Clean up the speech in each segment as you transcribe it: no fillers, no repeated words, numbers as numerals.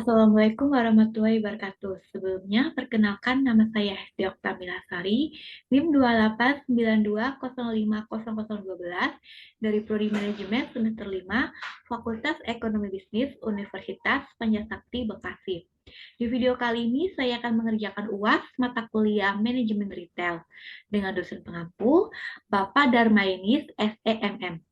Assalamualaikum warahmatullahi wabarakatuh. Sebelumnya, perkenalkan nama saya Hesti Oktamila Sari, NIM 2892050012 dari Prodi Manajemen semester 5, Fakultas Ekonomi Bisnis Universitas Panjasakti, Bekasi. Di video kali ini, saya akan mengerjakan UAS mata kuliah Manajemen Retail dengan dosen pengampu, Bapak Darmainis, SEMM.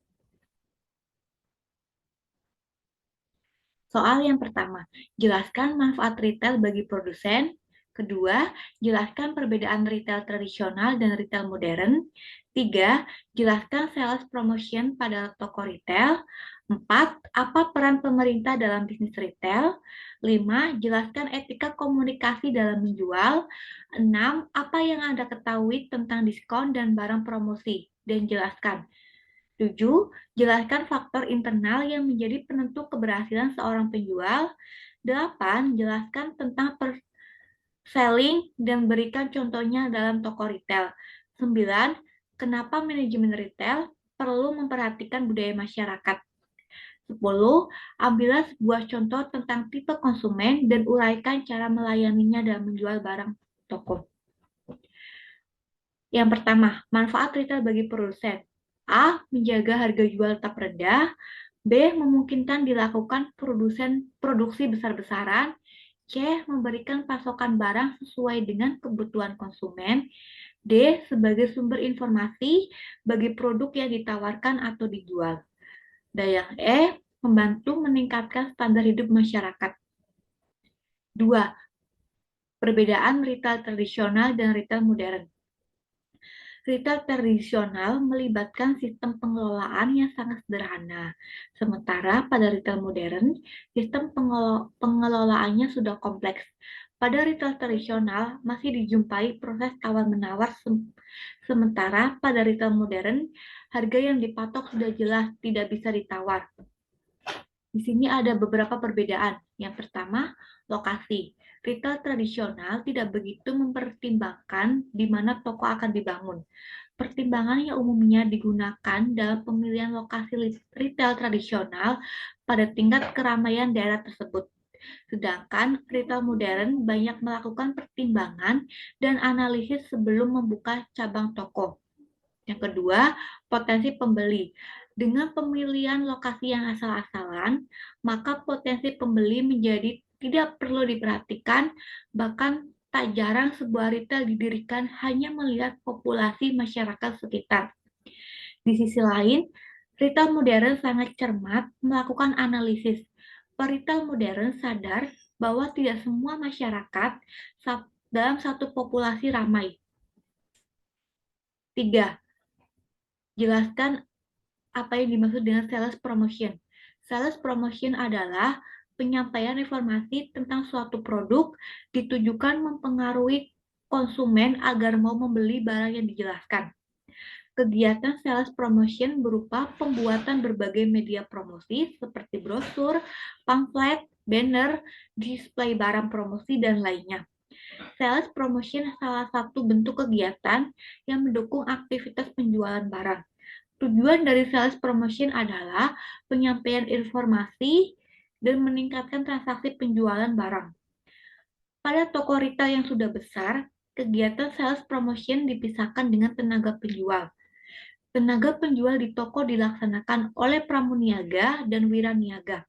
Soal yang pertama, jelaskan manfaat retail bagi produsen. Kedua, jelaskan perbedaan retail tradisional dan retail modern. Tiga, jelaskan sales promotion pada toko retail. Empat, apa peran pemerintah dalam bisnis retail? Lima, jelaskan etika komunikasi dalam menjual. Enam, apa yang Anda ketahui tentang diskon dan barang promosi? Dan jelaskan. 7. Jelaskan faktor internal yang menjadi penentu keberhasilan seorang penjual. 8. Jelaskan tentang selling dan berikan contohnya dalam toko retail. 9. Kenapa manajemen retail perlu memperhatikan budaya masyarakat. 10. Ambillah sebuah contoh tentang tipe konsumen dan uraikan cara melayaninya dalam menjual barang toko. Yang pertama, manfaat retail bagi produsen. A. Menjaga harga jual tetap rendah. B. Memungkinkan dilakukan produksi besar-besaran. C. Memberikan pasokan barang sesuai dengan kebutuhan konsumen. D. Sebagai sumber informasi bagi produk yang ditawarkan atau dijual. Dan yang E. Membantu meningkatkan standar hidup masyarakat. 2. Perbedaan retail tradisional dan retail modern. Retail tradisional melibatkan sistem pengelolaan yang sangat sederhana, sementara pada retail modern, sistem pengelolaannya sudah kompleks. Pada retail tradisional masih dijumpai proses tawar-menawar, sementara pada retail modern, harga yang dipatok sudah jelas tidak bisa ditawar. Di sini ada beberapa perbedaan. Yang pertama, lokasi. Retail tradisional tidak begitu mempertimbangkan di mana toko akan dibangun. Pertimbangan yang umumnya digunakan dalam pemilihan lokasi retail tradisional pada tingkat keramaian daerah tersebut. Sedangkan retail modern banyak melakukan pertimbangan dan analisis sebelum membuka cabang toko. Yang kedua, potensi pembeli. Dengan pemilihan lokasi yang asal-asalan, maka potensi pembeli menjadi tidak perlu diperhatikan, bahkan tak jarang sebuah retail didirikan hanya melihat populasi masyarakat sekitar. Di sisi lain, retail modern sangat cermat melakukan analisis. Retail modern sadar bahwa tidak semua masyarakat dalam satu populasi ramai. 3. Jelaskan apa yang dimaksud dengan sales promotion. Sales promotion adalah penyampaian informasi tentang suatu produk ditujukan mempengaruhi konsumen agar mau membeli barang yang dijelaskan. Kegiatan sales promotion berupa pembuatan berbagai media promosi seperti brosur, pamflet, banner, display barang promosi, dan lainnya. Sales promotion salah satu bentuk kegiatan yang mendukung aktivitas penjualan barang. Tujuan dari sales promotion adalah penyampaian informasi dan meningkatkan transaksi penjualan barang. Pada toko retail yang sudah besar, kegiatan sales promotion dipisahkan dengan tenaga penjual. Tenaga penjual di toko dilaksanakan oleh pramuniaga dan wiraniaga.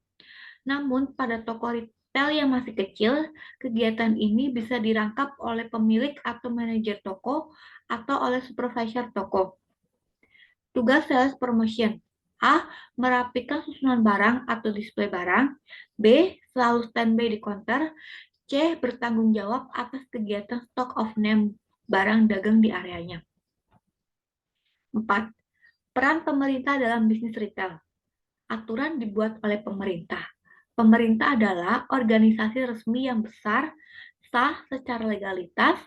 Namun, pada toko retail yang masih kecil, kegiatan ini bisa dirangkap oleh pemilik atau manajer toko atau oleh supervisor toko. Tugas sales promotion. A. Merapikan susunan barang atau display barang. B. Selalu standby di counter. C. Bertanggung jawab atas kegiatan stock of name barang dagang di areanya. 4. Peran pemerintah dalam bisnis retail. Aturan dibuat oleh pemerintah. Pemerintah adalah organisasi resmi yang besar, sah secara legalitas,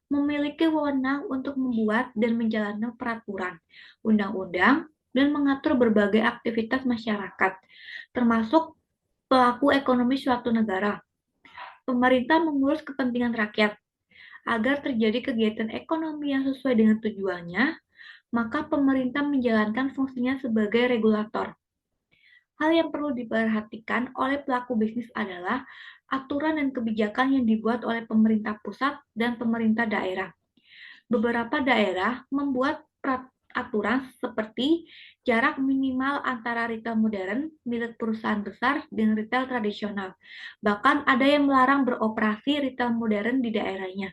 memiliki wewenang untuk membuat dan menjalankan peraturan, undang-undang, dan mengatur berbagai aktivitas masyarakat, termasuk pelaku ekonomi suatu negara. Pemerintah mengurus kepentingan rakyat. Agar terjadi kegiatan ekonomi yang sesuai dengan tujuannya, maka pemerintah menjalankan fungsinya sebagai regulator. Hal yang perlu diperhatikan oleh pelaku bisnis adalah aturan dan kebijakan yang dibuat oleh pemerintah pusat dan pemerintah daerah. Beberapa daerah membuat aturan seperti jarak minimal antara retail modern milik perusahaan besar dengan retail tradisional. Bahkan ada yang melarang beroperasi retail modern di daerahnya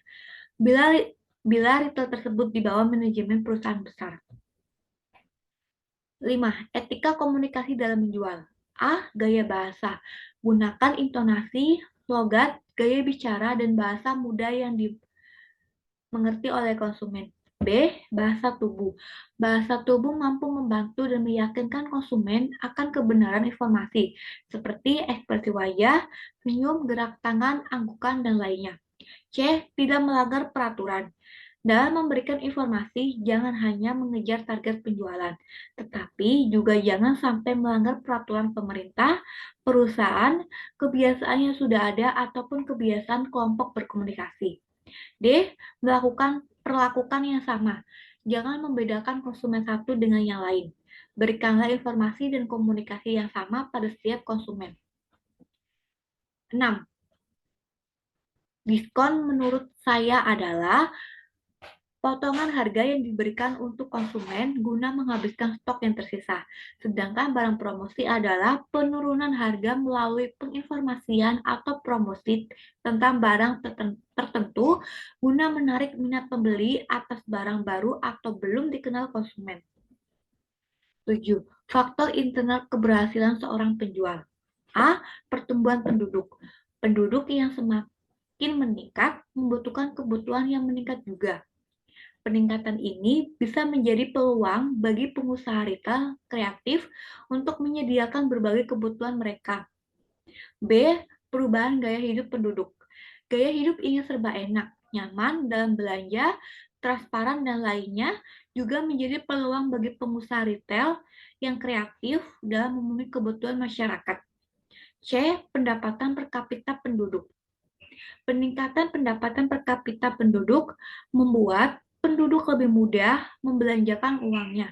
bila retail tersebut di bawah manajemen perusahaan besar. 5. Etika komunikasi dalam menjual. A. Gaya bahasa. Gunakan intonasi, logat, gaya bicara, dan bahasa mudah yang dimengerti oleh konsumen. B. Bahasa tubuh. Bahasa tubuh mampu membantu dan meyakinkan konsumen akan kebenaran informasi, seperti ekspresi wajah, senyum, gerak tangan, anggukan, dan lainnya. C. Tidak melanggar peraturan. Dalam memberikan informasi, jangan hanya mengejar target penjualan, tetapi juga jangan sampai melanggar peraturan pemerintah, perusahaan, kebiasaan yang sudah ada, ataupun kebiasaan kelompok berkomunikasi. D. Perlakukan yang sama. Jangan membedakan konsumen satu dengan yang lain. Berikanlah informasi dan komunikasi yang sama pada setiap konsumen. 6. Diskon menurut saya adalah potongan harga yang diberikan untuk konsumen guna menghabiskan stok yang tersisa. Sedangkan barang promosi adalah penurunan harga melalui penginformasian atau promosi tentang barang tertentu guna menarik minat pembeli atas barang baru atau belum dikenal konsumen. 7. Faktor internal keberhasilan seorang penjual. A. Pertumbuhan penduduk. Penduduk yang semakin meningkat membutuhkan kebutuhan yang meningkat juga. Peningkatan ini bisa menjadi peluang bagi pengusaha retail kreatif untuk menyediakan berbagai kebutuhan mereka. B. Perubahan gaya hidup penduduk. Gaya hidup ingin serba enak, nyaman dalam belanja, transparan, dan lainnya juga menjadi peluang bagi pengusaha retail yang kreatif dalam memenuhi kebutuhan masyarakat. C. Pendapatan per kapita penduduk. Peningkatan pendapatan per kapita penduduk membuat penduduk lebih mudah membelanjakan uangnya.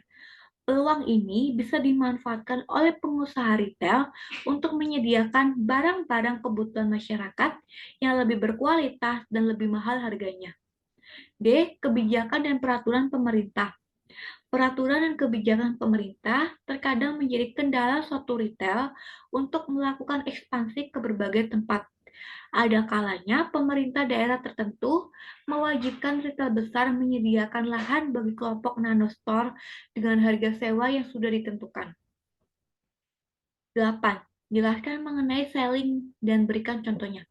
Peluang ini bisa dimanfaatkan oleh pengusaha retail untuk menyediakan barang-barang kebutuhan masyarakat yang lebih berkualitas dan lebih mahal harganya. D. Kebijakan dan peraturan pemerintah. Peraturan dan kebijakan pemerintah terkadang menjadi kendala suatu retail untuk melakukan ekspansi ke berbagai tempat. Ada kalanya pemerintah daerah tertentu mewajibkan retail besar menyediakan lahan bagi kelompok nanostore dengan harga sewa yang sudah ditentukan. 8. Jelaskan mengenai selling dan berikan contohnya.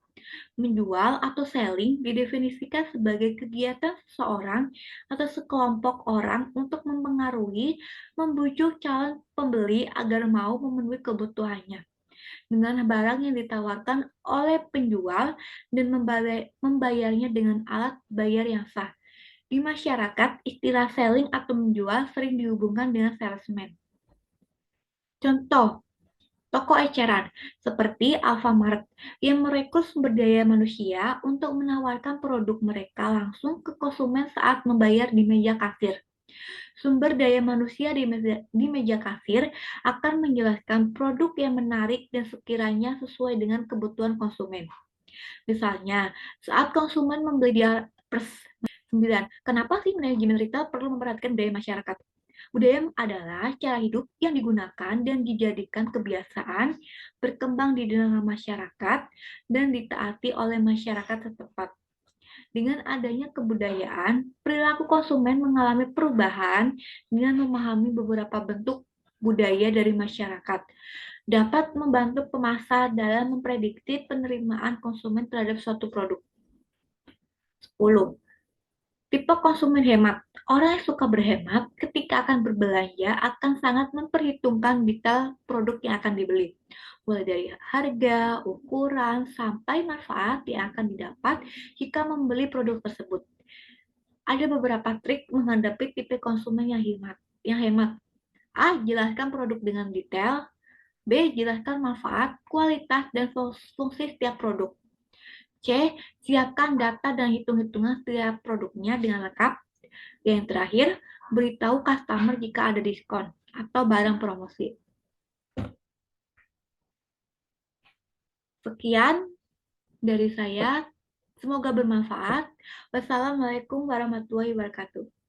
Menjual atau selling didefinisikan sebagai kegiatan seseorang atau sekelompok orang untuk mempengaruhi, membujuk calon pembeli agar mau memenuhi kebutuhannya dengan barang yang ditawarkan oleh penjual dan membayarnya dengan alat bayar yang sah. Di masyarakat, istilah selling atau menjual sering dihubungkan dengan salesman. Contoh, toko eceran seperti Alfamart yang merekrut sumber daya manusia untuk menawarkan produk mereka langsung ke konsumen saat membayar di meja kasir. Sumber daya manusia di meja kasir akan menjelaskan produk yang menarik dan sekiranya sesuai dengan kebutuhan konsumen. Misalnya, saat konsumen membeli di 9. Kenapa sih manajemen retail perlu memperhatikan budaya masyarakat? Budaya adalah cara hidup yang digunakan dan dijadikan kebiasaan, berkembang di dalam masyarakat, dan ditaati oleh masyarakat setempat. Dengan adanya kebudayaan, perilaku konsumen mengalami perubahan dengan memahami beberapa bentuk budaya dari masyarakat. Dapat membantu pemasar dalam memprediksi penerimaan konsumen terhadap suatu produk. 10. Tipe konsumen hemat. Orang yang suka berhemat ketika akan berbelanja akan sangat memperhitungkan detail produk yang akan dibeli. Mulai dari harga, ukuran, sampai manfaat yang akan didapat jika membeli produk tersebut. Ada beberapa trik menghadapi tipe konsumen yang hemat. A. Jelaskan produk dengan detail. B. Jelaskan manfaat, kualitas, dan fungsi setiap produk. C. Siapkan data dan hitung-hitungan setiap produknya dengan lengkap. Yang terakhir, beritahu customer jika ada diskon atau barang promosi. Sekian dari saya. Semoga bermanfaat. Wassalamualaikum warahmatullahi wabarakatuh.